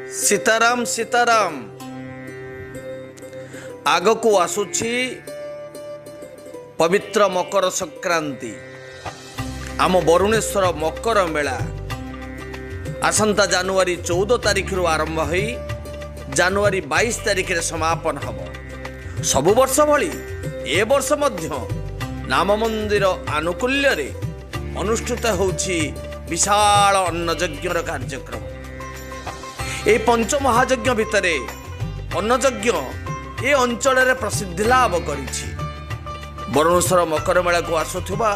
सीताराम सीताराम आगकू आसुछि पवित्र मकर संक्रांति। आम बरुणेश्वर मकर मेला आसंता जानुआरी 14 तारिख रु आरंभ होई जानुआरी 22 तारिख रे समापन हब। सबु वर्ष भली ए वर्ष मध्य नाम मंदिर आनुकूल्य रे अनुष्ठित होछि विशाल अन्नयज्ञ कार्यक्रम। ए पंच महायज्ञ भितरे अन्नयज्ञ ए अंचल रे प्रसिद्धि लाभ करिछि। बरुणेश्वर मकर मेला को आसुथुबा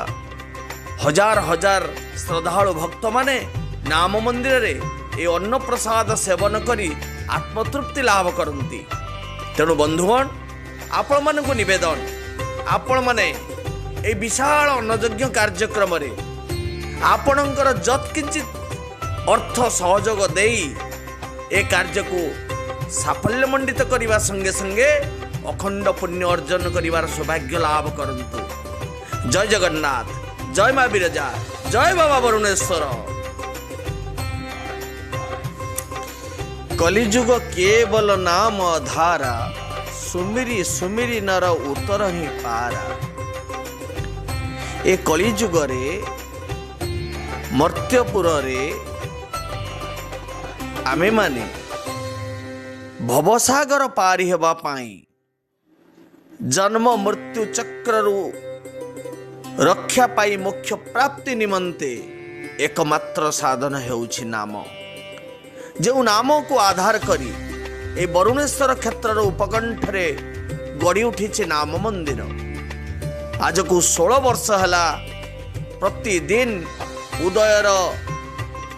हजार हजार श्रद्धालु भक्त माने नाम मंदिर रे ए अन्न प्रसाद सेवन करी आत्मतृप्ति लाभ करती। तेणु बंधुगण आपण मानकु निवेदन आपण माने ए विशाल अन्नयज्ञ कार्यक्रम रे आपणकर यत्किंचित अर्थ सहयोग देई ए कार्य को साफल्य मंडित करने संगे संगे अखंड पुण्य अर्जन करिवार सौभाग्य लाभ करंतु। जय जगन्नाथ, जय मां बिरजा, जय बाबा बरुणेश्वर। कलिजुग केवल नाम धारा, सुमिरी सुमिरी नर उतर ही पारा। ए कलिजुग रे मर्त्यपुर रे आमे माने भवसागर पारी हेबा पाई जन्म मृत्यु चक्ररु रक्षा पाई मोक्ष प्राप्ति निमंते एकमात्र साधन हेउछि नाम। जो नाम को आधार करी ए बरुणेश्वर क्षेत्र उपकंठ रे गड़ी उठी नाम मंदिर। आज को 16 वर्ष हला प्रतिदिन उदयर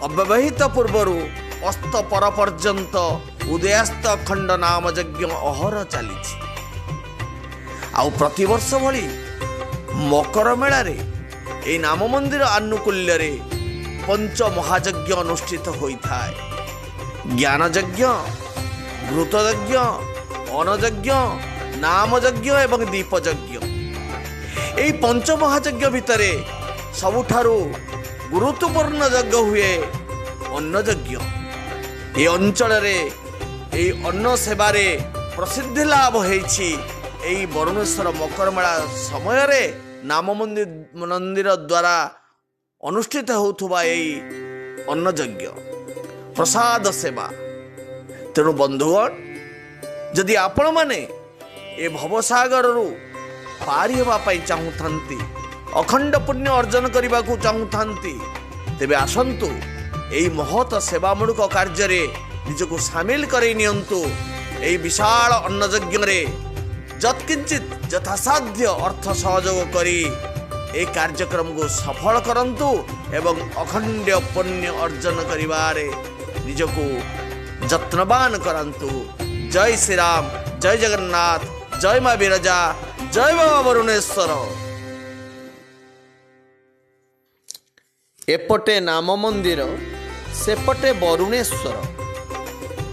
अव्यवहित पूर्वरु अस्त पर पर्यंत उदयास्त अखंड नाम यज्ञ अहर चली। आउ प्रतिवर्ष भली मकर मेला रे ए नाम मंदिर आनुकूल्य रे पंच महायज्ञ अनुष्ठित होता है। ज्ञान यज्ञ, घृत यज्ञ, अन्न यज्ञ, नाम यज्ञ एवं दीप यज्ञ। ए पंच महायज्ञ भितरे सबुठारु गुरुत्वपूर्ण यज्ञ हुए अन्न यज्ञ। ए अंचल रे ए अन्न सेवारे प्रसिद्धि लाभ होइछि। एई बरुणेश्वर मकर मेला समय रे नाम मंदिर द्वारा अनुष्ठित होथुबा एई अन्न यज्ञ प्रसाद सेवा। तेणु बंधुगण जदि आपण माने ए भवसागर रु पारी हेबा पई चाहुथांती, अखंड पुण्य अर्जन करने को चाहूथांती, तेबे आसंतु एई महत सेवामूलक कार्य रे निजको सामिल करे नियंतु। एई विशाल अन्न यज्ञ रे यत्किंचित यथासाध्य अर्थ सहयोग करी ए कार्यक्रम को सफल करंतु एवं अखंड पुण्य अर्जन करिवारे निजको यत्नवान करंतु। जय श्री राम, जय जगन्नाथ, जय मां बिरजा, जय बाबा बरुणेश्वर। एपटे नाम मंदिर सेपटे बरुणेश्वर।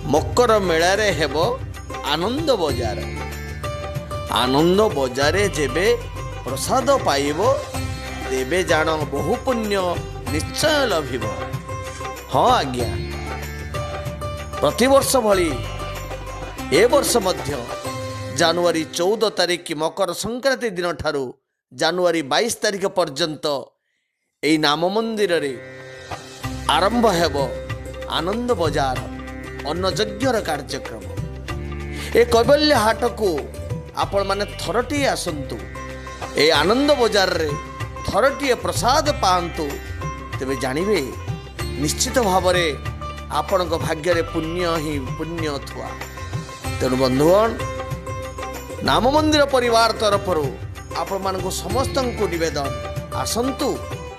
मकर मेला रे हेबो आनंद बजार। आनंद बजारे जेबे प्रसाद पाइबो तेबे जान बहु पुण्य निश्चय लभिब। हाँ आज्ञा, प्रतिवर्ष भली ए वर्ष मध्य जानुआरी 14 तारिख मकर संक्रांति दिन ठारू जानुआरी 22 तारिख पर्यंत एई नाम मंदिर रे आरंभ हेबो आनंद बजार अन्न यज्ञर कार्यक्रम। ए कैबल्य हाट को आपण माने थरटी आसंतु। ए आनंद बजार रे थरटी प्रसाद पांतु, तेबे जानिबे निश्चित भाव रे आपण भाग्य रे पुण्य ही पुण्य थुआ। तेणु बंधुगण नाम मंदिर परिवार तरफरु आपण मानकु समस्त को निवेदन आसंतु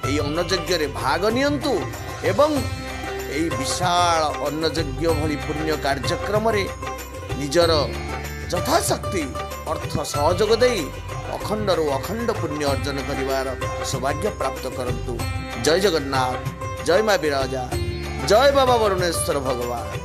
एई अन्न यज्ञ रे भाग नियंतु एवं एई विशाल अन्न यज्ञ भली पुण्य कार्यक्रम रे निजर यथाशक्ति अर्थ सहयोग देई अखंडरु अखंड पुण्य अर्जन करिवार सौभाग्य प्राप्त करंतु। जय जगन्नाथ, जय मां बिरजा, जय बाबा बरुणेश्वर भगवान।